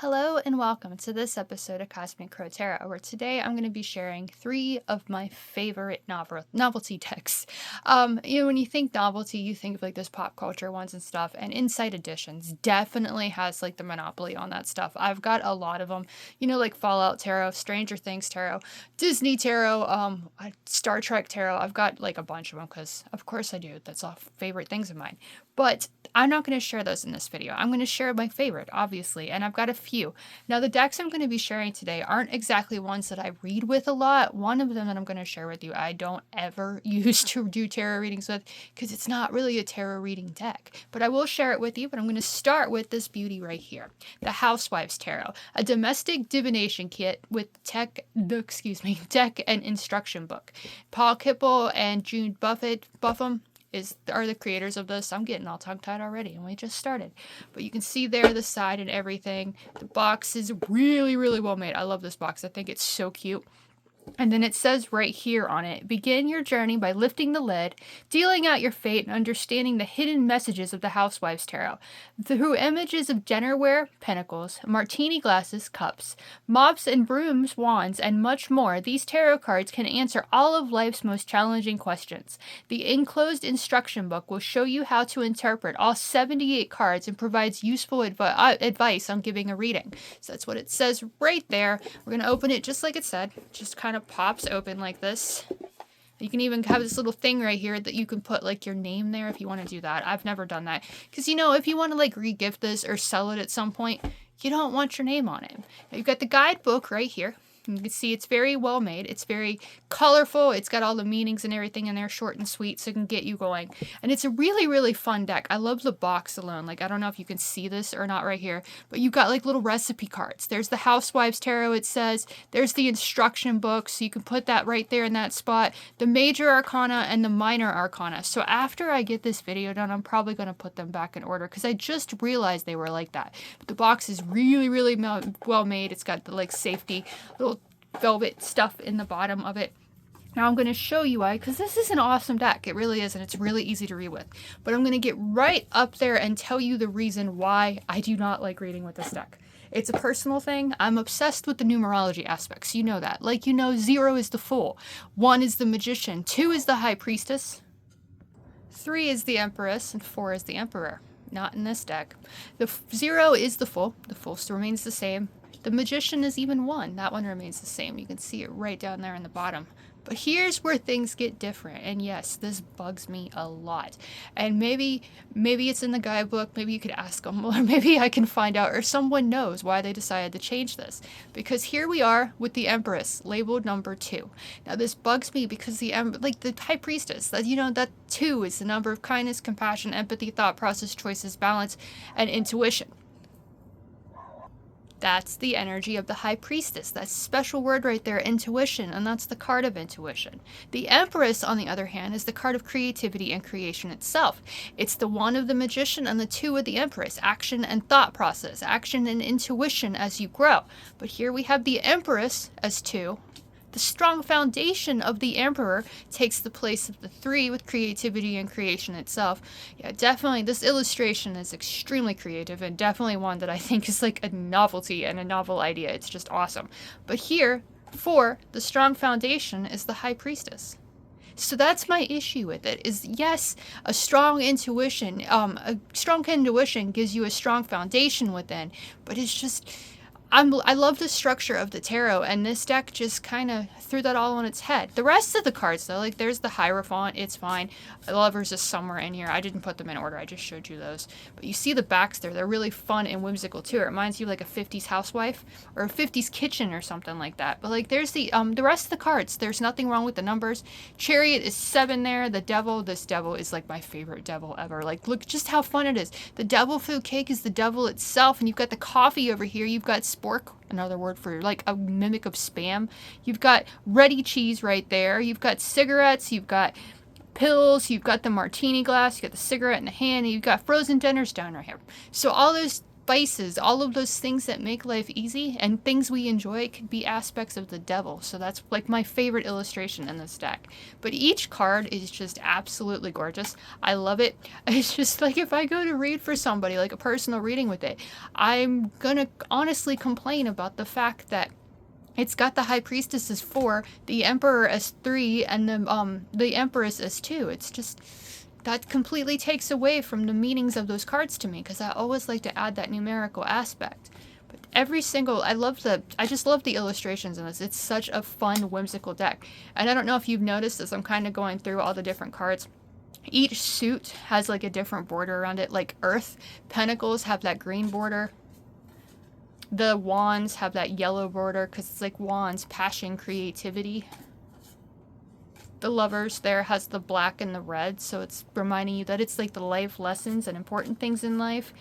Hello and welcome to this episode of Cosmic Crow Tarot, where today I'm going to be sharing 3 of my favorite novelty decks. When you think novelty, you think of like those pop culture ones and stuff, and Insight Editions definitely has like the monopoly on that stuff. I've got a lot of them, like Fallout Tarot, Stranger Things Tarot, Disney Tarot, Star Trek Tarot. I've got like a bunch of them because, of course, I do. That's all favorite things of mine. But I'm not going to share those in this video. I'm going to share my favorite, obviously, and I've got a few. Now, the decks I'm going to be sharing today aren't exactly ones that I read with a lot. One of them that I'm going to share with you, I don't ever use to do tarot readings with because it's not really a tarot reading deck. But I will share it with you, but I'm going to start with this beauty right here, the Housewives Tarot, a domestic divination kit with deck and instruction book. Paul Kipple and June Buffum are the creators of this. I'm getting all tongue-tied already, and we just started. But you can see there the side and everything. The box is really, really well made. I love this box. I think it's so cute. And then it says right here on it, begin your journey by lifting the lid, dealing out your fate, and understanding the hidden messages of the Housewives Tarot. Through images of dinnerware, pentacles, martini glasses, cups, mops and brooms, wands, and much more, these tarot cards can answer all of life's most challenging questions. The enclosed instruction book will show you how to interpret all 78 cards and provides useful advice on giving a reading. So that's what it says right there. We're going to open it just like it said, just kind of pops open like this. You can even have this little thing right here that you can put like your name there if you want to do that. I've never done that because if you want to like re-gift this or sell it at some point, you don't want your name on it. Now, you've got the guidebook right here. You can see it's very well made. It's very colorful. It's got all the meanings and everything in there, short and sweet, so it can get you going. And it's a really, really fun deck. I love the box alone. Like, I don't know if you can see this or not right here, but you've got like little recipe cards. There's the Housewives Tarot, it says. There's the instruction book, so you can put that right there in that spot. The major arcana and the minor arcana. So after I get this video done, I'm probably going to put them back in order because I just realized they were like that. But the box is really, really well made. It's got the like safety little velvet stuff in the bottom of it. Now I'm going to show you why, because this is an awesome deck. It really is, and it's really easy to read with. But I'm going to get right up there and tell you the reason why I do not like reading with this deck. It's a personal thing. I'm obsessed with the numerology aspects. You know that. Like, 0 is the Fool. 1 is the Magician. 2 is the High Priestess. 3 is the Empress. And 4 is the Emperor. Not in this deck. The 0 is the Fool. The Fool still remains the same. The Magician is even 1. That one remains the same. You can see it right down there in the bottom. But here's where things get different. And yes, this bugs me a lot. And maybe it's in the guidebook. Maybe you could ask them. Or maybe I can find out. Or someone knows why they decided to change this. Because here we are with the Empress, labeled number 2. Now this bugs me because the High Priestess, that 2 is the number of kindness, compassion, empathy, thought process, choices, balance, and intuition. That's the energy of the High Priestess. That special word right there, intuition, and that's the card of intuition. The Empress, on the other hand, is the card of creativity and creation itself. It's the 1 of the Magician and the 2 of the Empress, action and thought process, action and intuition as you grow. But here we have the Empress as 2. The strong foundation of the Emperor takes the place of the 3 with creativity and creation itself. Yeah, definitely, this illustration is extremely creative and definitely one that I think is like a novelty and a novel idea. It's just awesome. But here, 4, the strong foundation is the High Priestess. So that's my issue with it, is yes, a strong intuition gives you a strong foundation within, but it's just... I love the structure of the tarot, and this deck just kind of threw that all on its head. The rest of the cards, though, like there's the Hierophant, it's fine. Lovers is somewhere in here. I didn't put them in order. I just showed you those. But you see the backs there. They're really fun and whimsical, too. It reminds you of like a 50s housewife or a 50s kitchen or something like that. But like there's the rest of the cards. There's nothing wrong with the numbers. Chariot is 7 there. The Devil, this Devil is like my favorite devil ever. Like, look just how fun it is. The Devil food cake is the devil itself, and you've got the coffee over here. You've got spork, another word for like a mimic of spam. You've got ready cheese right there. You've got cigarettes. You've got pills. You've got the martini glass. You've got the cigarette in the hand. And you've got frozen dinners down right here. So all those vices, all of those things that make life easy and things we enjoy could be aspects of the devil. So that's like my favorite illustration in this deck. But each card is just absolutely gorgeous. I love it. It's just like if I go to read for somebody, like a personal reading with it, I'm gonna honestly complain about the fact that it's got the High Priestess as 4, the Emperor as 3, and the Empress as 2. It's just, that completely takes away from the meanings of those cards to me, because I always like to add that numerical aspect. But every single, I just love the illustrations in this. It's such a fun, whimsical deck. And I don't know if you've noticed as I'm kind of going through all the different cards. Each suit has like a different border around it. Like Earth, Pentacles have that green border. The Wands have that yellow border because it's like wands, passion, creativity. The Lovers there has the black and the red, so it's reminding you that it's like the life lessons and important things in life.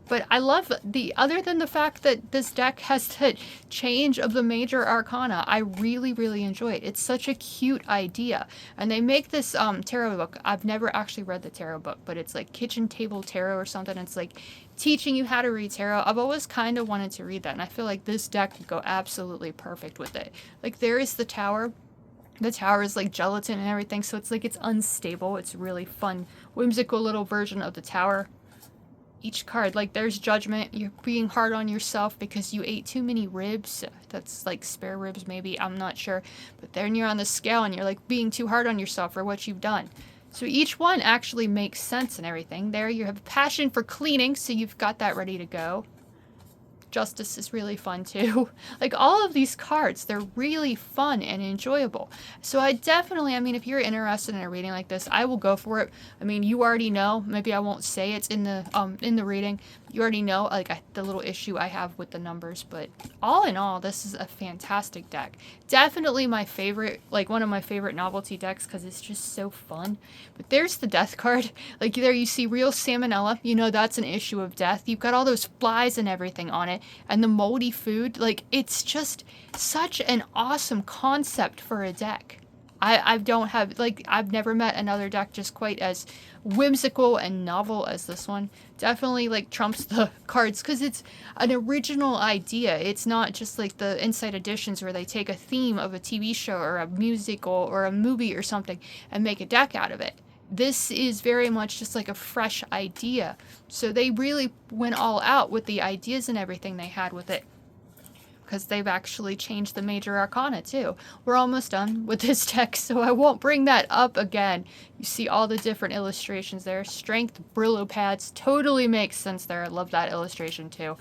But I love other than the fact that this deck has the change of the major arcana, I really, really enjoy it. It's such a cute idea. And they make this tarot book. I've never actually read the tarot book, but it's like Kitchen Table Tarot or something. It's like teaching you how to read tarot. I've always kind of wanted to read that, and I feel like this deck would go absolutely perfect with it. Like there is the Tower. The Tower is like gelatin and everything, so it's like it's unstable. It's a really fun, whimsical little version of the Tower. Each card, like there's Judgment. You're being hard on yourself because you ate too many ribs. That's like spare ribs maybe, I'm not sure. But then you're on the scale and you're like being too hard on yourself for what you've done. So each one actually makes sense and everything. There you have a passion for cleaning, so you've got that ready to go. Justice is really fun too. Like all of these cards, they're really fun and enjoyable. So I mean, if you're interested in a reading like this, I will go for it. I mean, you already know, maybe I won't say it's in the reading. You already know like the little issue I have with the numbers, but all in all, this is a fantastic deck. Definitely my favorite, like one of my favorite novelty decks because it's just so fun. But there's the death card. Like there you see real salmonella. You know that's an issue of death. You've got all those flies and everything on it. And the moldy food, like it's just such an awesome concept for a deck. I've never met another deck just quite as whimsical and novel as this one. Definitely like trumps the cards because it's an original idea. It's not just like the Inside Editions where they take a theme of a TV show or a musical or a movie or something and make a deck out of it. This is very much just like a fresh idea. So they really went all out with the ideas and everything they had with it. Because they've actually changed the major arcana too. We're almost done with this deck, so I won't bring that up again. You see all the different illustrations there. Strength, Brillo pads, totally makes sense there. I love that illustration too.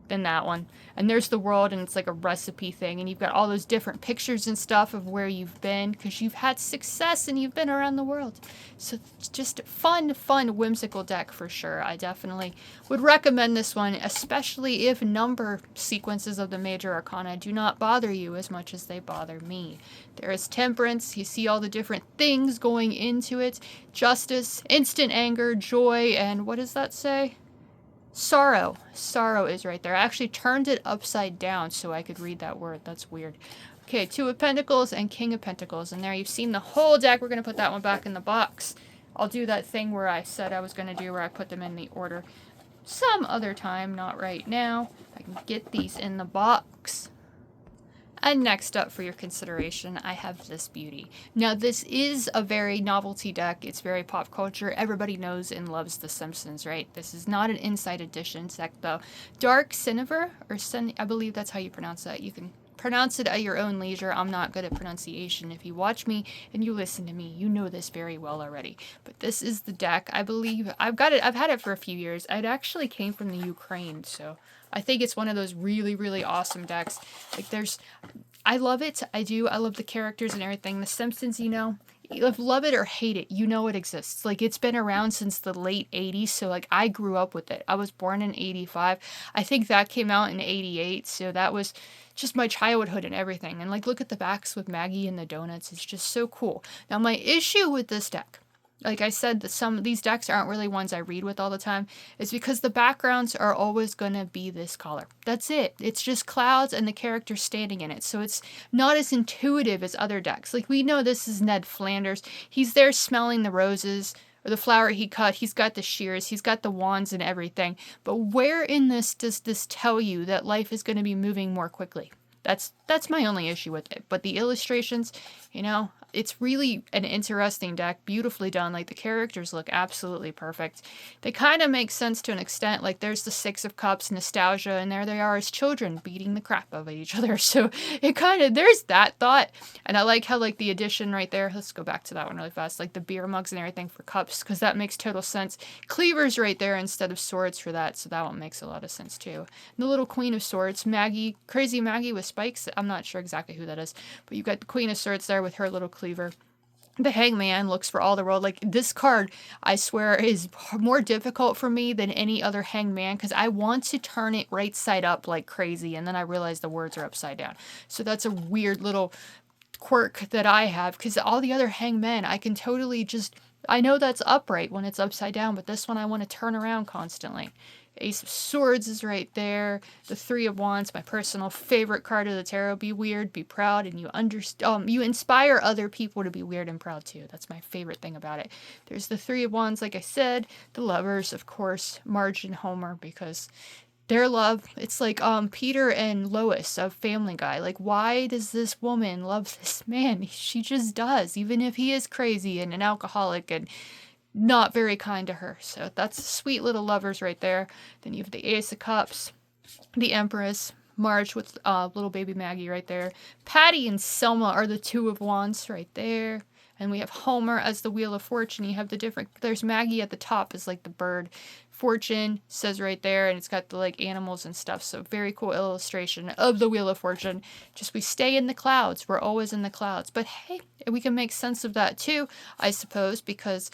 In that one. And there's the world, and it's like a recipe thing, and you've got all those different pictures and stuff of where you've been because you've had success and you've been around the world. So it's just a fun, whimsical deck for sure. I definitely would recommend this one, especially if number sequences of the major arcana do not bother you as much as they bother me. There is Temperance. You see all the different things going into it. Justice, instant anger, joy, and what does that say? Sorrow. Sorrow is right there. I actually turned it upside down so I could read that word. That's weird. Okay, Two of Pentacles and King of Pentacles. And there you've seen the whole deck. We're going to put that one back in the box. I'll do that thing where I said I was going to do where I put them in the order some other time, not right now. I can get these in the box. And next up for your consideration, I have this beauty. Now, this is a very novelty deck. It's very pop culture. Everybody knows and loves The Simpsons, right? This is not an Inside Edition deck, though. Dark Cinnabar, or I believe that's how you pronounce that. You can pronounce it at your own leisure. I'm not good at pronunciation. If you watch me and you listen to me, you know this very well already. But this is the deck. I believe I've got it. I've had it for a few years. It actually came from the Ukraine, so I think it's one of those really, really awesome decks. Like I love it. I do. I love the characters and everything. The Simpsons, you know, love it or hate it, you know it exists. Like it's been around since the late 80s. So like I grew up with it. I was born in 85. I think that came out in 88. So that was just my childhood and everything. And like, look at the backs with Maggie and the donuts. It's just so cool. Now my issue with this deck, like I said, that some of these decks aren't really ones I read with all the time, is because the backgrounds are always going to be this color. That's it. It's just clouds and the character standing in it. So it's not as intuitive as other decks. Like we know this is Ned Flanders. He's there smelling the roses, or the flower he cut, he's got the shears, he's got the wands and everything. But where in this does this tell you that life is going to be moving more quickly? That's my only issue with it. But the illustrations, it's really an interesting deck, beautifully done. Like, the characters look absolutely perfect. They kind of make sense to an extent. Like, there's the Six of Cups, nostalgia, and there they are as children beating the crap out of each other. So it kind of, there's that thought. And I like how, like, the addition right there, let's go back to that one really fast, like the beer mugs and everything for cups, because that makes total sense. Cleavers right there instead of swords for that, so that one makes a lot of sense too. And the little Queen of Swords, Maggie, crazy Maggie with spikes. I'm not sure exactly who that is, but you've got the Queen of Swords there with her little cleaver. The Hangman looks for all the world. Like, this card, I swear, is more difficult for me than any other Hangman, because I want to turn it right side up like crazy, and then I realize the words are upside down. So that's a weird little quirk that I have, because all the other Hangmen, I can totally just, I know that's upright when it's upside down, but this one I want to turn around constantly. Ace of Swords is right there. The Three of Wands, my personal favorite card of the tarot. Be weird, be proud, and you inspire other people to be weird and proud too. That's my favorite thing about it. There's the Three of Wands, like I said. The Lovers, of course, Marge and Homer, because their love, it's like Peter and Lois of Family Guy. Like, why does this woman love this man? She just does, even if he is crazy and an alcoholic and not very kind to her. So that's sweet little lovers right there. Then you have the Ace of Cups, the Empress, Marge with little baby Maggie right there. Patty and Selma are the Two of Wands right there. And we have Homer as the Wheel of Fortune. You have the different, there's Maggie at the top is like the bird. Fortune says right there, and it's got the like animals and stuff. So very cool illustration of the Wheel of Fortune. Just, we stay in the clouds. We're always in the clouds. But hey, we can make sense of that too, I suppose, because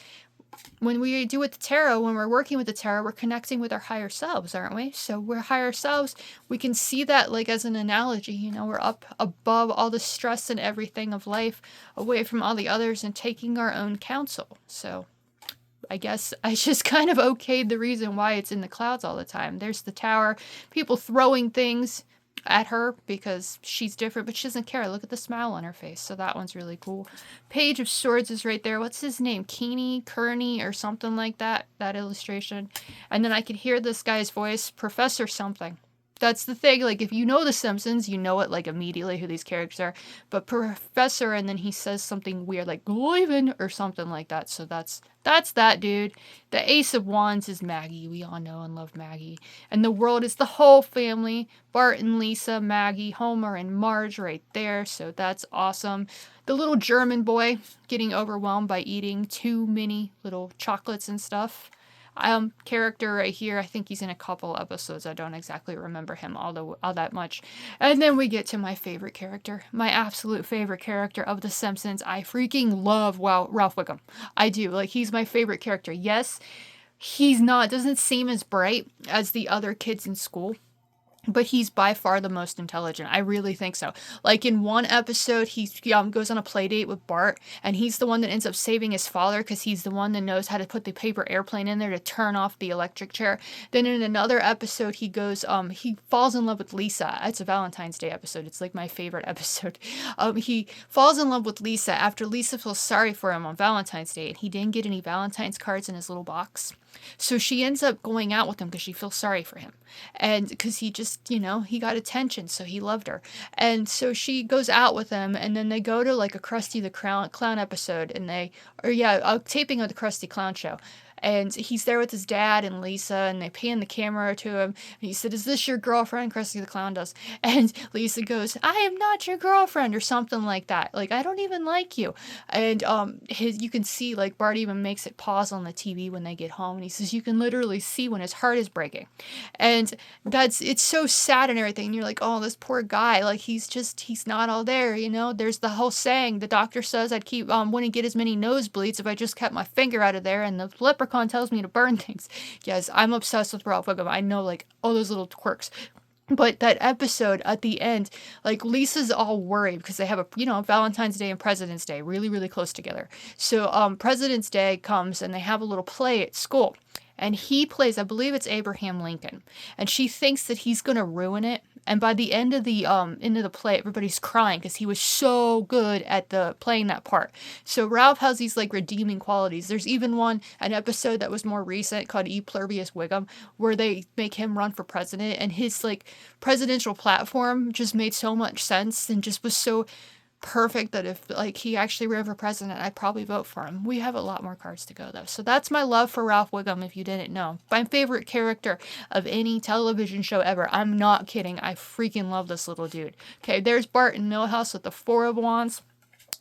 when we do with the tarot, when we're working with the tarot, we're connecting with our higher selves, aren't we? So we're higher selves. We can see that like as an analogy, we're up above all the stress and everything of life, away from all the others and taking our own counsel. So I guess I just kind of okayed the reason why it's in the clouds all the time. There's the tower, people throwing things at her because she's different, but she doesn't care. Look at the smile on her face. So that one's really cool. Page of Swords is right there. What's his name? Kearney or something like that, that illustration. And then I can hear this guy's voice, Professor something. That's the thing. Like, if you know The Simpsons, you know it like immediately who these characters are. But Professor, and then he says something weird like Gloiven or something like that. So that's that dude. The Ace of Wands is Maggie. We all know and love Maggie. And the world is the whole family. Bart and Lisa, Maggie, Homer, and Marge right there. So that's awesome. The little German boy getting overwhelmed by eating too many little chocolates and stuff. Character right here, I think he's in a couple episodes. I don't exactly remember him all that much. And then we get to my favorite character, my absolute favorite character of The Simpsons. I freaking love Ralph Wiggum. I do. Like, he's my favorite character. Yes, doesn't seem as bright as the other kids in school, but he's by far the most intelligent. I really think so. Like, in one episode, he goes on a play date with Bart, and he's the one that ends up saving his father because he's the one that knows how to put the paper airplane in there to turn off the electric chair. Then in another episode, he falls in love with Lisa. It's a Valentine's Day episode. It's like my favorite episode. He falls in love with Lisa after Lisa feels sorry for him on Valentine's Day, and he didn't get any Valentine's cards in his little box. So she ends up going out with him because she feels sorry for him. And because he just, he got attention, so he loved her. And so she goes out with him, and then they go to like a Krusty the Clown episode, and a taping of the Krusty Clown show. And he's there with his dad and Lisa, and they pan the camera to him. And he said, "Is this your girlfriend?" Krusty the Clown does. And Lisa goes, "I am not your girlfriend," or something like that. Like, "I don't even like you." And you can see, like, Bart even makes it pause on the TV when they get home. And he says, you can literally see when his heart is breaking. And it's so sad and everything. And you're like, oh, this poor guy. Like, he's not all there, There's the whole saying, the doctor says wouldn't get as many nosebleeds if I just kept my finger out of there. And the leprechaun tells me to burn things. Yes, I'm obsessed with Ralph Wiggum. I know, like, all those little quirks. But that episode at the end, like, Lisa's all worried because they have Valentine's Day and President's Day really, really close together. So President's Day comes and they have a little play at school. And he plays, I believe it's Abraham Lincoln. And she thinks that he's going to ruin it. And by the end of the play, everybody's crying because he was so good at playing that part. So Ralph has these like redeeming qualities. There's even an episode that was more recent called E Pluribus Wiggum, where they make him run for president, and his like presidential platform just made so much sense and just was so perfect that if like he actually were ever president, I'd probably vote for him. We have a lot more cards to go though. So that's my love for Ralph Wiggum, if you didn't know. My favorite character of any television show ever. I'm not kidding. I freaking love this little dude. Okay, there's Bart and Milhouse with the Four of Wands.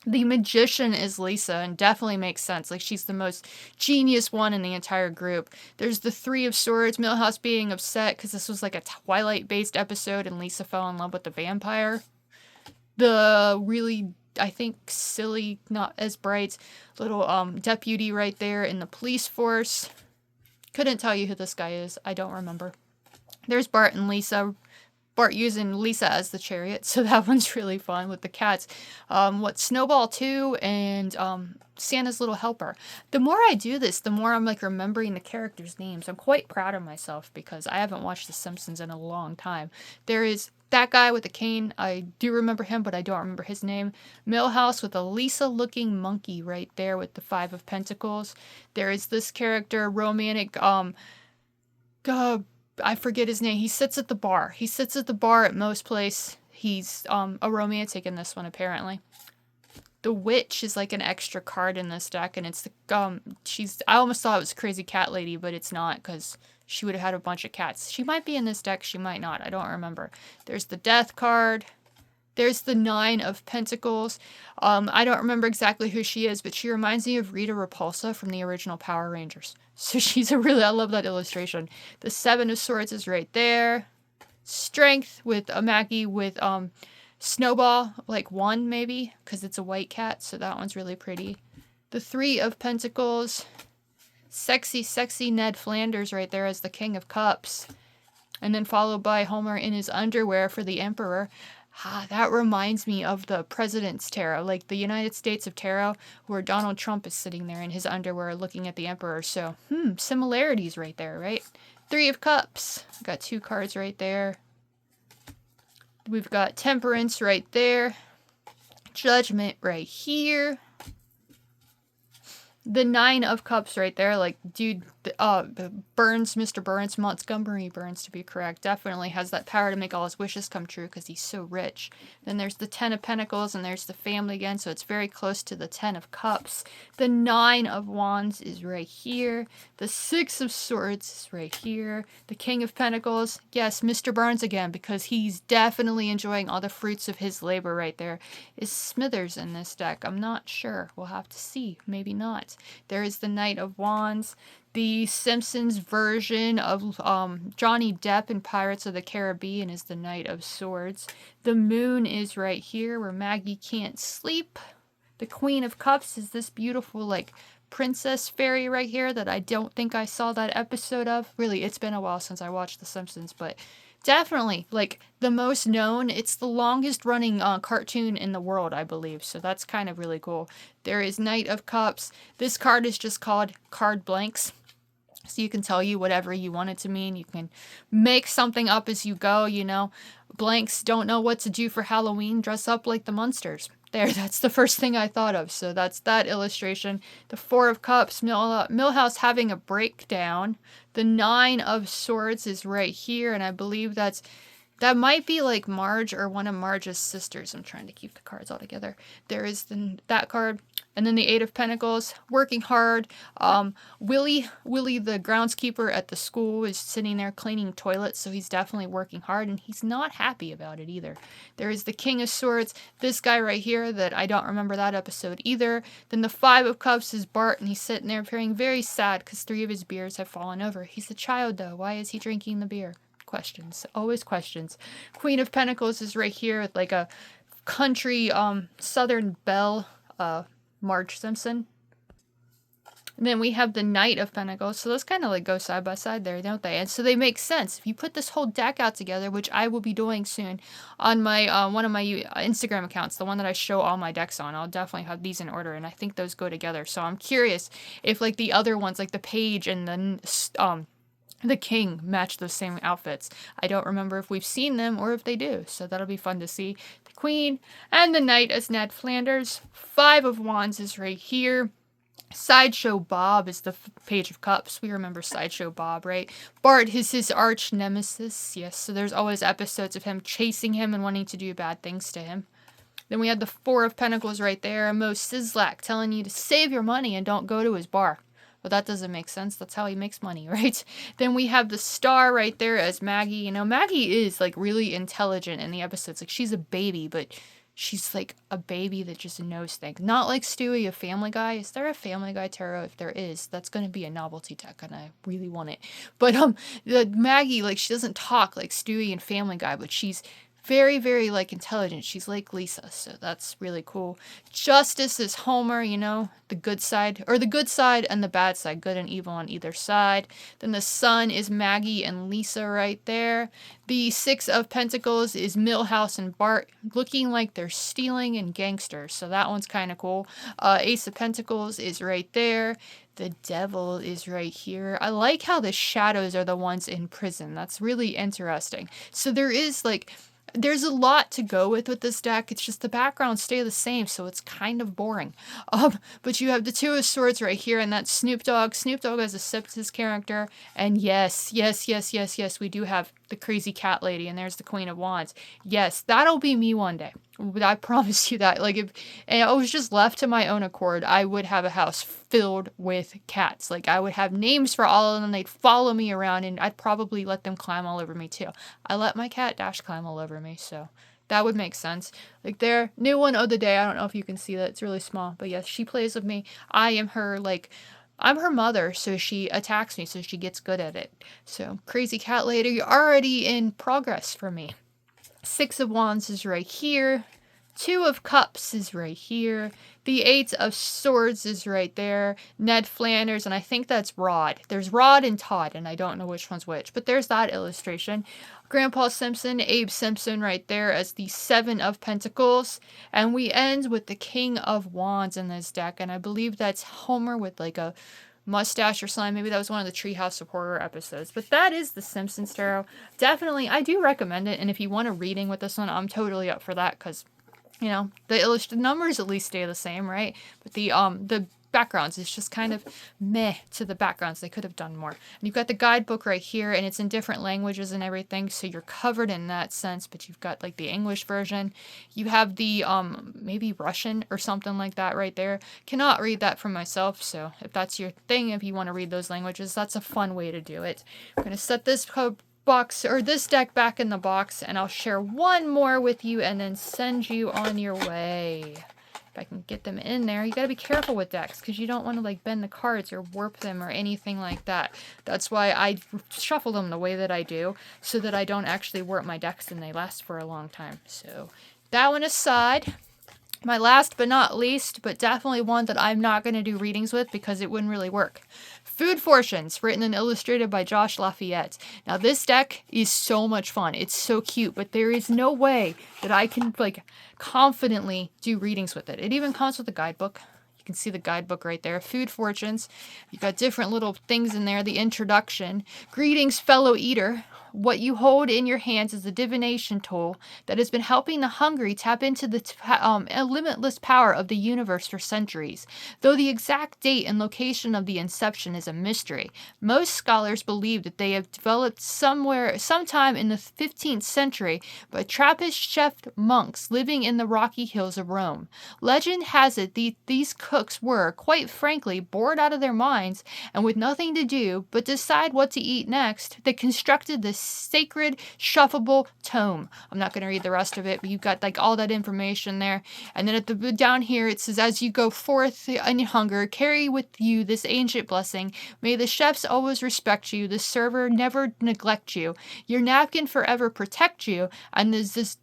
The magician is Lisa, and definitely makes sense. Like, she's the most genius one in the entire group. There's the Three of Swords, Milhouse being upset because this was like a Twilight-based episode and Lisa fell in love with the vampire. The really, I think, silly, not as bright, little deputy right there in the police force. Couldn't tell you who this guy is. I don't remember. There's Bart and Lisa. Bart using Lisa as the chariot, so that one's really fun with the cats. Snowball 2 and Santa's Little Helper. The more I do this, the more I'm like remembering the characters' names. I'm quite proud of myself because I haven't watched The Simpsons in a long time. There is that guy with the cane. I do remember him, but I don't remember his name. Milhouse with a Lisa-looking monkey right there with the Five of Pentacles. There is this character, romantic, I forget his name. He sits at the bar. He sits at the bar at most place. He's a romantic in this one, apparently. The witch is like an extra card in this deck, and it's the I almost thought it was Crazy Cat Lady, but it's not, because she would have had a bunch of cats. She might be in this deck, she might not. I don't remember. There's the Death card. There's the Nine of Pentacles. I don't remember exactly who she is, but she reminds me of Rita Repulsa from the original Power Rangers. So she's I love that illustration. The Seven of Swords is right there. Strength with a Maggie with Snowball, like 1 maybe, because it's a white cat, so that one's really pretty. The Three of Pentacles. Sexy, sexy Ned Flanders right there as the King of Cups. And then followed by Homer in his underwear for the Emperor. That reminds me of the President's Tarot, like the United States of Tarot, where Donald Trump is sitting there in his underwear looking at the Emperor. So, similarities right there, right? Three of Cups. Got 2 cards right there. We've got Temperance right there. Judgment right here. The Nine of Cups right there, like, dude, Burns, Mr. Burns, Montgomery Burns to be correct, definitely has that power to make all his wishes come true because he's so rich. Then there's the Ten of Pentacles, and there's the family again, so it's very close to the Ten of Cups. The Nine of Wands is right here. The Six of Swords is right here. The King of Pentacles, yes, Mr. Burns again, because he's definitely enjoying all the fruits of his labor right there. Is Smithers in this deck? I'm not sure. We'll have to see. Maybe not. There is the Knight of Wands. The Simpsons version of Johnny Depp in Pirates of the Caribbean is the Knight of Swords. The Moon is right here where Maggie can't sleep. The Queen of Cups is this beautiful, like, princess fairy right here that I don't think I saw that episode of. Really, it's been a while since I watched The Simpsons, but definitely, like, the most known. It's the longest running cartoon in the world, I believe. So that's kind of really cool. There is Knight of Cups. This card is just called Card Blanks. So you can tell you whatever you want it to mean. You can make something up as you go, you know. Blanks don't know what to do for Halloween. Dress up like the Munsters. There, that's the first thing I thought of. So that's that illustration. The Four of Cups, Milhouse having a breakdown. The Nine of Swords is right here, and I believe that might be like Marge or one of Marge's sisters. I'm trying to keep the cards all together. There is that card. And then the Eight of Pentacles, working hard. Willie, the groundskeeper at the school, is sitting there cleaning toilets, so he's definitely working hard, and he's not happy about it either. There is the King of Swords, this guy right here that I don't remember that episode either. Then the Five of Cups is Bart, and he's sitting there appearing very sad because 3 of his beers have fallen over. He's a child, though. Why is he drinking the beer? Questions. Always questions. Queen of Pentacles is right here with like a country southern belle, Marge Simpson. And then we have the Knight of Pentacles. So those kind of like go side by side there, don't they? And so they make sense. If you put this whole deck out together, which I will be doing soon on my one of my Instagram accounts, the one that I show all my decks on, I'll definitely have these in order. And I think those go together. So I'm curious if like the other ones, like the Page and the the king match those same outfits. I don't remember if we've seen them or if they do, so that'll be fun to see. The queen and the knight as Ned Flanders. 5 of Wands is right here. Sideshow Bob is the Page of Cups. We remember Sideshow Bob, right? Bart is his arch nemesis. Yes, so there's always episodes of him chasing him and wanting to do bad things to him. Then we had the 4 of Pentacles right there. Mo Sizlak telling you to save your money and don't go to his bar. Well, that doesn't make sense. That's how he makes money, right? Then we have the Star right there as Maggie. You know, Maggie is like really intelligent in the episodes. Like she's a baby, but she's like a baby that just knows things. Not like Stewie, a Family Guy. Is there a Family Guy tarot? If there is, that's going to be a novelty deck, and I really want it. But the Maggie, like she doesn't talk like Stewie and Family Guy, but she's very, very like intelligent. She's like Lisa, so that's really cool. Justice is Homer, you know, the good side, or the good side and the bad side, good and evil on either side. Then the Sun is Maggie and Lisa right there. The 6 of Pentacles is Milhouse and Bart, looking like they're stealing and gangsters, so that one's kind of cool. Ace of Pentacles is right there. The Devil is right here. I like how the shadows are the ones in prison. That's really interesting. So there is like, there's a lot to go with this deck. It's just the backgrounds stay the same, so it's kind of boring. But you have the 2 of Swords right here, and that's Snoop Dogg. Snoop Dogg has a Simpsons character, and yes, we do have the crazy cat lady, and there's the Queen of Wands. Yes, that'll be me one day. I promise you that. Like, if I was just left to my own accord, I would have a house filled with cats. Like, I would have names for all of them. They'd follow me around, and I'd probably let them climb all over me too. I let my cat Dash climb all over me, so that would make sense. Like, their new one of the day, I don't know if you can see that. It's really small, but yes, she plays with me. I am her, like, I'm her mother, so she attacks me, so she gets good at it. So, crazy cat lady, you're already in progress for me. 6 of Wands is right here. 2 of Cups is right here. The 8 of Swords is right there. Ned Flanders, and I think that's Rod. There's Rod and Todd, and I don't know which one's which, but there's that illustration. Grandpa Simpson, Abe Simpson right there as the 7 of Pentacles. And we end with the King of Wands in this deck, and I believe that's Homer with like a mustache or something. Maybe that was one of the Treehouse of Horror episodes. But that is the Simpsons Tarot. Definitely, I do recommend it, and if you want a reading with this one, I'm totally up for that, because you know, the numbers at least stay the same, right? But the backgrounds, it's just kind of meh to the backgrounds. They could have done more. And you've got the guidebook right here, and it's in different languages and everything, so you're covered in that sense, but you've got like the English version. You have the maybe Russian or something like that right there. Cannot read that for myself, so if that's your thing, if you want to read those languages, that's a fun way to do it. I'm going to set this box or this deck back in the box, and I'll share one more with you and then send you on your way. If I can get them in there. You got to be careful with decks, because you don't want to like bend the cards or warp them or anything like that. That's why I shuffle them the way that I do, so that I don't actually warp my decks and they last for a long time. So that one aside, my last but not least, but definitely one that I'm not going to do readings with because it wouldn't really work. Food Fortunes, written and illustrated by Josh Lafayette. Now, this deck is so much fun. It's so cute, but there is no way that I can, like, confidently do readings with it. It even comes with a guidebook. You can see the guidebook right there. Food Fortunes. You've got different little things in there. The introduction. Greetings, fellow eater. What you hold in your hands is a divination tool that has been helping the hungry tap into the limitless power of the universe for centuries. Though the exact date and location of the inception is a mystery, most scholars believe that they have developed sometime in the 15th century by Trappist chef monks living in the rocky hills of Rome. Legend has it these cooks were, quite frankly, bored out of their minds, and with nothing to do but decide what to eat next, they constructed this sacred shuffleable tome. I'm not going to read the rest of it, but you've got like all that information there. And then at the down here it says, as you go forth in hunger, carry with you this ancient blessing. May the chefs always respect you, the server never neglect you, your napkin forever protect you, and the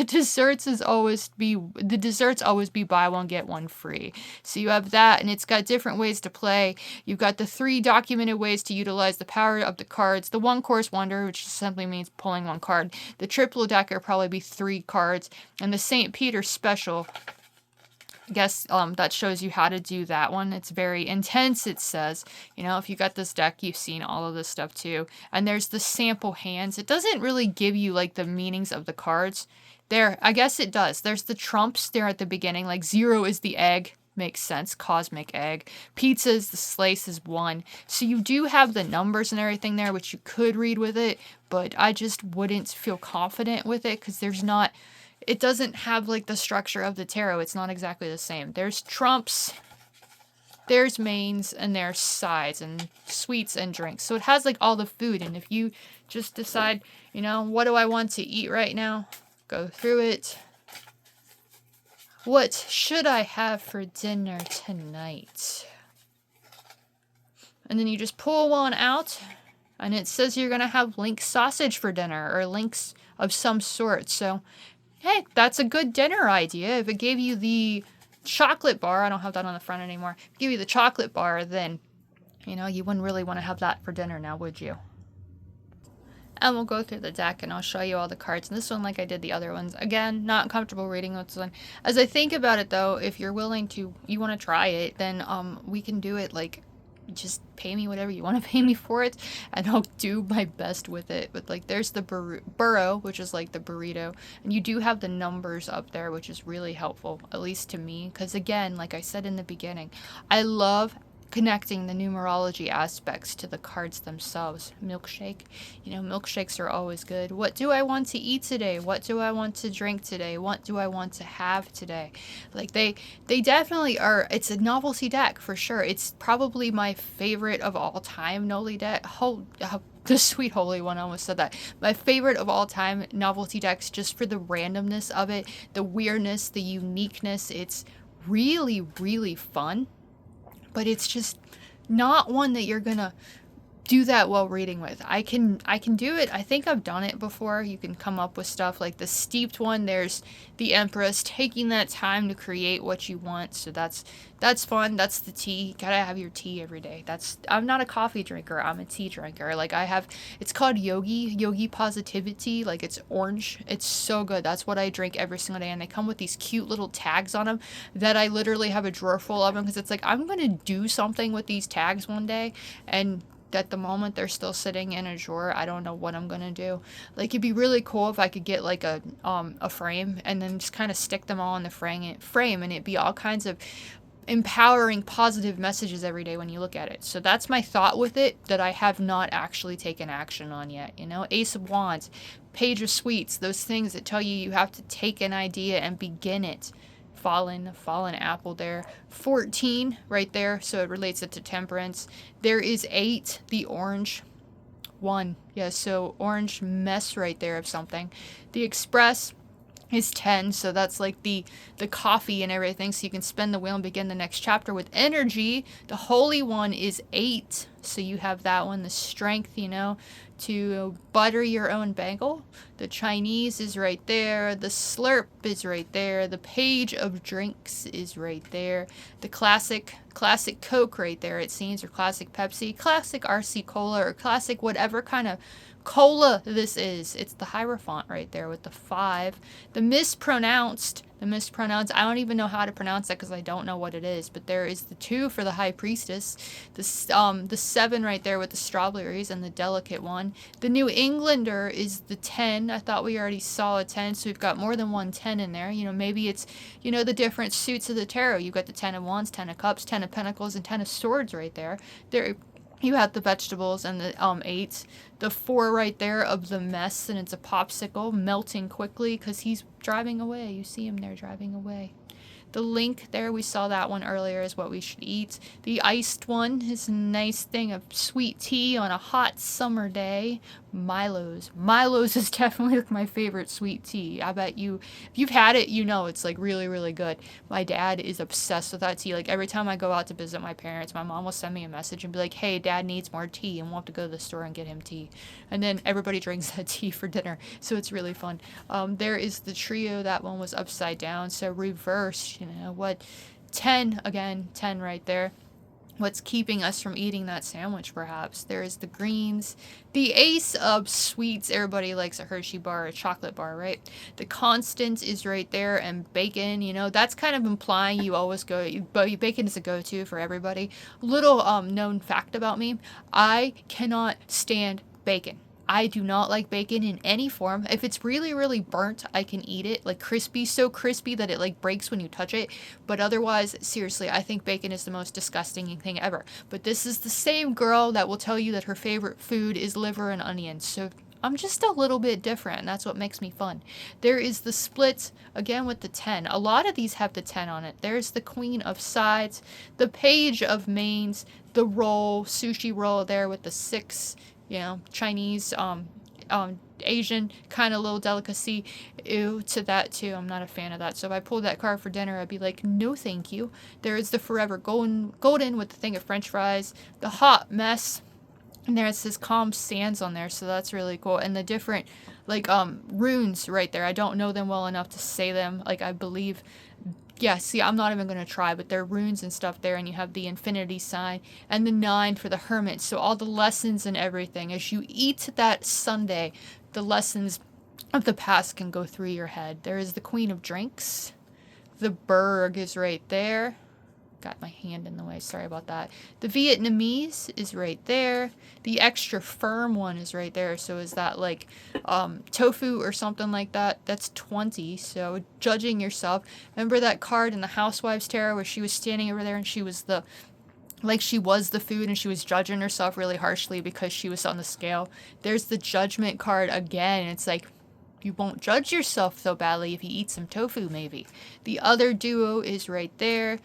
desserts always be buy one get one free. So you have that, and it's got different ways to play. You've got the 3 documented ways to utilize the power of the cards. The one course wonder, which simply means pulling one card. The triple decker probably be 3 cards, and the St. Peter special I guess that shows you how to do that one. It's very intense, it says. You know, if you got this deck, you've seen all of this stuff too. And there's the sample hands. It doesn't really give you like the meanings of the cards. There, I guess it does. There's the trumps there at the beginning. Like 0 is the egg. Makes sense. Cosmic egg. Pizza is the slice is 1. So you do have the numbers and everything there, which you could read with it. But I just wouldn't feel confident with it because there's not... It doesn't have like the structure of the tarot. It's not exactly the same. There's trumps, there's mains, and there's sides and sweets and drinks. So it has like all the food. And if you just decide, you know, what do I want to eat right now? Go through it. What should I have for dinner tonight? And then you just pull one out. And it says you're going to have link sausage for dinner or links of some sort. So... hey, that's a good dinner idea. If it gave you the chocolate bar, I don't have that on the front anymore. If it gave you the chocolate bar, then, you know, you wouldn't really want to have that for dinner now, would you? And we'll go through the deck and I'll show you all the cards. And this one, like I did the other ones, again, not comfortable reading this one. As I think about it, though, if you're willing to, you want to try it, then we can do it like... just pay me whatever you want to pay me for it, and I'll do my best with it. But like, there's the burro, which is like the burrito, and you do have the numbers up there, which is really helpful, at least to me, because again, like I said in the beginning, I love connecting the numerology aspects to the cards themselves. Milkshake, you know, milkshakes are always good. What do I want to eat today? What do I want to drink today? What do I want to have today? Like they definitely are. It's a novelty deck for sure. It's probably my favorite of all time novelty deck. The Sweet Holy One, I almost said that. My favorite of all time novelty decks, just for the randomness of it, the weirdness, the uniqueness. It's really, really fun. But it's just not one that you're gonna do that while reading with. I can do it. I think I've done it before. You can come up with stuff like the steeped one. There's the Empress, taking that time to create what you want. So that's fun. That's the tea. Gotta have your tea every day. I'm not a coffee drinker. I'm a tea drinker. Like it's called Yogi Positivity. Like it's orange. It's so good. That's what I drink every single day. And they come with these cute little tags on them that I literally have a drawer full of them because it's like, I'm going to do something with these tags one day. And at the moment they're still sitting in a drawer. I don't know what I'm gonna do. Like, it'd be really cool if I could get like a frame and then just kind of stick them all in the frame and it'd be all kinds of empowering positive messages every day when you look at it. So that's my thought with it that I have not actually taken action on yet. You know, Ace of Wands, Page of Sweets, those things that tell you have to take an idea and begin it. Fallen apple there. 14 right there, so it relates it to temperance. There is 8, the orange. 1, yeah, so orange mess right there of something. The express is 10, so that's like the coffee and everything, so you can spin the wheel and begin the next chapter with energy. The Holy One is 8, so you have that one, the strength, you know, to butter your own bagel. The Chinese is right there. The Slurp is right there. The Page of Drinks is right there. The classic Coke right there, it seems, or classic Pepsi, classic RC Cola, or classic whatever kind of cola this is. It's the Hierophant right there with the 5. The mispronounced, I don't even know how to pronounce that because I don't know what it is, but there is the 2 for the High Priestess. The 7 right there with the strawberries and the delicate one. The New Englander is the 10. I thought we already saw a 10, so we've got more than one 10 in there. You know, maybe it's, you know, the different suits of the tarot. You've got the 10 of Wands, 10 of Cups, 10 of Pentacles, and 10 of Swords right there. You have the vegetables and the 8s. The 4 right there of the mess, and it's a popsicle melting quickly because he's driving away. You see him there driving away. The link there, we saw that one earlier, is what we should eat. The iced one is a nice thing of sweet tea on a hot summer day. Milo's is definitely like my favorite sweet tea. I bet you, if you've had it, you know it's like really, really good. My dad is obsessed with that tea. Like every time I go out to visit my parents, my mom will send me a message and be like, hey, Dad needs more tea, and we'll have to go to the store and get him tea. And then everybody drinks that tea for dinner. So it's really fun. There is the trio. That one was upside down. So reverse, you know what? 10, again, 10 right there. what's keeping us from eating that sandwich, perhaps. There is the greens. The ace of sweets. Everybody likes a Hershey bar, a chocolate bar, right? The constant is right there, and bacon, you know, that's kind of implying you always go, but bacon is a go-to for everybody. Little known fact about me, I cannot stand bacon. I do not like bacon in any form. If it's really, really burnt, I can eat it. Like crispy, so crispy that it like breaks when you touch it. But otherwise, seriously, I think bacon is the most disgusting thing ever. But this is the same girl that will tell you that her favorite food is liver and onions. So I'm just a little bit different, and that's what makes me fun. There is the split, again with the 10. A lot of these have the 10 on it. There's the queen of sides, the page of mains, the roll, sushi roll there with the 6, you know, Chinese, Asian kind of little delicacy. Ew to that too. I'm not a fan of that. So if I pulled that card for dinner, I'd be like, no thank you. There is the forever golden with the thing of french fries, the hot mess, and there it says calm sands on there, so that's really cool. And the different like runes right there. I don't know them well enough to say them. Like I believe, yeah, see, I'm not even going to try, but there are runes and stuff there, and you have the infinity sign, and the 9 for the hermit, so all the lessons and everything. As you eat that sundae, the lessons of the past can go through your head. There is the queen of drinks. The berg is right there. Got my hand in the way, sorry about that. The Vietnamese is right there. The extra firm one is right there. So is that like tofu or something like that? That's 20. So judging yourself. Remember that card in the Housewives Tarot where she was standing over there and she was the food and she was judging herself really harshly because she was on the scale. There's the judgment card again. It's like you won't judge yourself so badly if you eat some tofu maybe. The other duo is right there.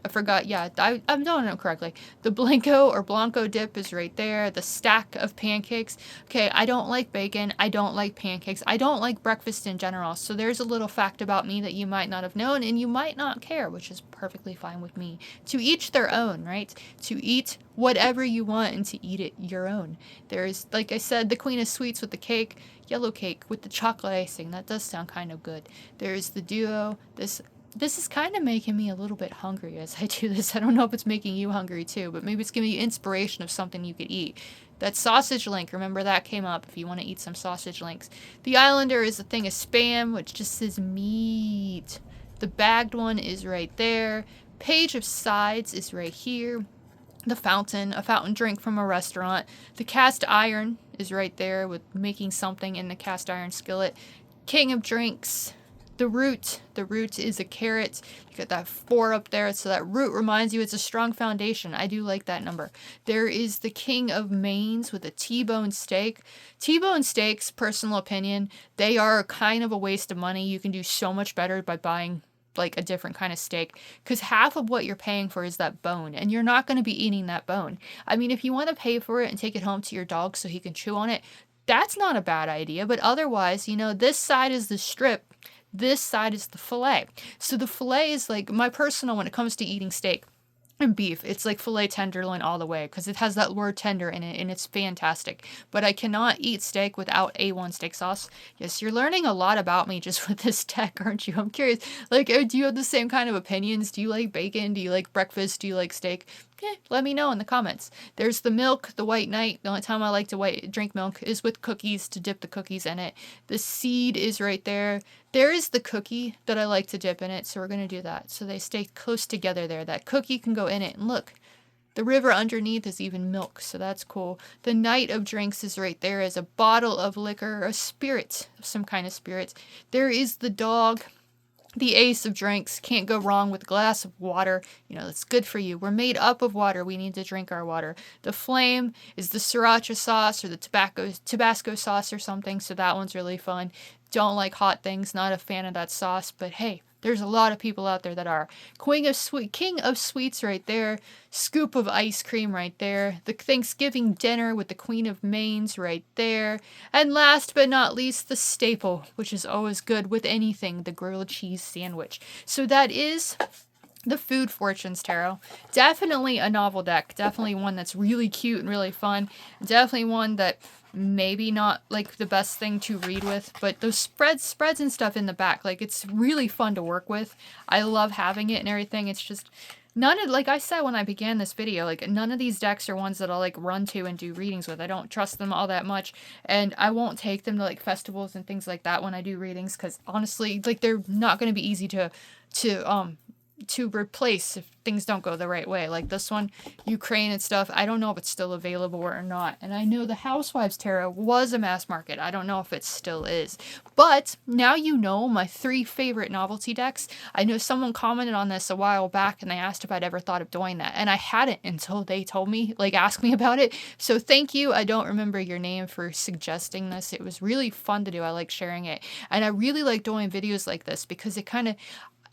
I forgot, yeah, I'm doing it correctly. The Blanco dip is right there. The stack of pancakes. Okay, I don't like bacon. I don't like pancakes. I don't like breakfast in general. So there's a little fact about me that you might not have known and you might not care, which is perfectly fine with me. To each their own, right? To eat whatever you want and to eat it your own. There's, like I said, the queen of sweets with the cake, yellow cake with the chocolate icing. That does sound kind of good. There's the duo, this is kind of making me a little bit hungry as I do this. I don't know if it's making you hungry too, but maybe it's giving you inspiration of something you could eat. That sausage link, remember that came up if you want to eat some sausage links. The Islander is a thing of spam, which just says meat. The bagged one is right there. Page of sides is right here. The fountain, a fountain drink from a restaurant. The cast iron is right there with making something in the cast iron skillet. King of drinks. The root is a carrot. You got that 4 up there, so that root reminds you it's a strong foundation. I do like that number. There is the king of mains with a T-bone steak. T-bone steaks, personal opinion, they are kind of a waste of money. You can do so much better by buying like a different kind of steak, because half of what you're paying for is that bone, and you're not going to be eating that bone. I mean, if you want to pay for it and take it home to your dog so he can chew on it, that's not a bad idea. But otherwise, you know, this side is the strip. This side is the fillet. So the fillet is like my personal when it comes to eating steak and beef. It's like filet tenderloin all the way because it has that word tender in it and it's fantastic. But I cannot eat steak without A1 steak sauce. Yes, you're learning a lot about me just with this deck, aren't you? I'm curious. Like, do you have the same kind of opinions? Do you like bacon? Do you like breakfast? Do you like steak? Yeah, let me know in the comments. There's the milk, the white knight. The only time I like to drink milk is with cookies to dip the cookies in it. The seed is right there. There is the cookie that I like to dip in it, so we're going to do that. So they stay close together there. That cookie can go in it. And look, the river underneath is even milk, so that's cool. The knight of drinks is right there as a bottle of liquor, a spirit, some kind of spirit. There is the dog. The ace of drinks, can't go wrong with a glass of water. You know, that's good for you. We're made up of water. We need to drink our water. The flame is the sriracha sauce or the Tabasco sauce or something, so that one's really fun. Don't like hot things, not a fan of that sauce, but hey, there's a lot of people out there that are. King of sweets right there. Scoop of ice cream right there. The Thanksgiving dinner with the queen of mains right there. And last but not least, the staple, which is always good with anything, the grilled cheese sandwich. So that is the Food Fortunes Tarot. Definitely a novel deck. Definitely one that's really cute and really fun. Definitely one that maybe not like the best thing to read with, but those spreads and stuff in the back, like it's really fun to work with. I love having it and everything. It's just None of like I said when I began this video, like, none of these decks are ones that I'll, like, run to and do readings with. I don't trust them all that much, and I won't take them to, like, festivals and things like that when I do readings, because honestly, like, they're not gonna be easy to to replace if things don't go the right way. Like this one, Ukraine and stuff, I don't know if it's still available or not. And I know the Housewives Tarot was a mass market. I don't know if it still is. But now you know my 3 favorite novelty decks. I know someone commented on this a while back and they asked if I'd ever thought of doing that. And I hadn't until they told me, like, asked me about it. So thank you. I don't remember your name for suggesting this. It was really fun to do. I like sharing it. And I really like doing videos like this because it kind of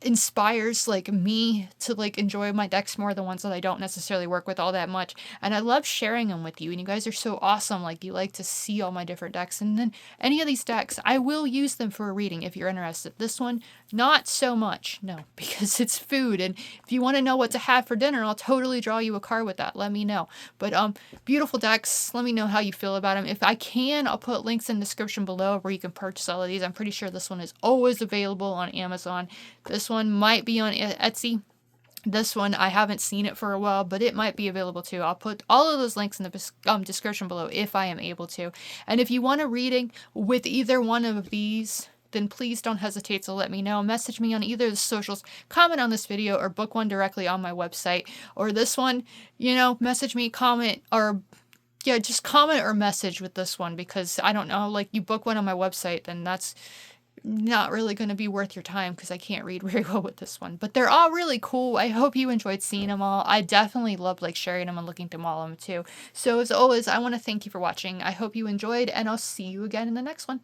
inspires like me to like enjoy my decks more, the ones that I don't necessarily work with all that much, and I love sharing them with you, and you guys are so awesome. Like, you like to see all my different decks, and then any of these decks I will use them for a reading if you're interested. This one, not so much, no, because it's food, and if you want to know what to have for dinner, I'll totally draw you a card with that. Let me know. But beautiful decks. Let me know how you feel about them. If I can, I'll put links in the description below where you can purchase all of these. I'm pretty sure this one is always available on Amazon. This one might be on Etsy. This one, I haven't seen it for a while, but it might be available too. I'll put all of those links in the description below if I am able to. And if you want a reading with either one of these, then please don't hesitate to let me know. Message me on either of the socials, comment on this video, or book one directly on my website. Or this one, you know, message me, comment, or yeah, just comment or message with this one, because I don't know, like, you book one on my website, then that's not really going to be worth your time because I can't read very well with this one. But they're all really cool. I hope you enjoyed seeing them all. I definitely love like sharing them and looking through all of them too. So as always, I want to thank you for watching. I hope you enjoyed, and I'll see you again in the next one.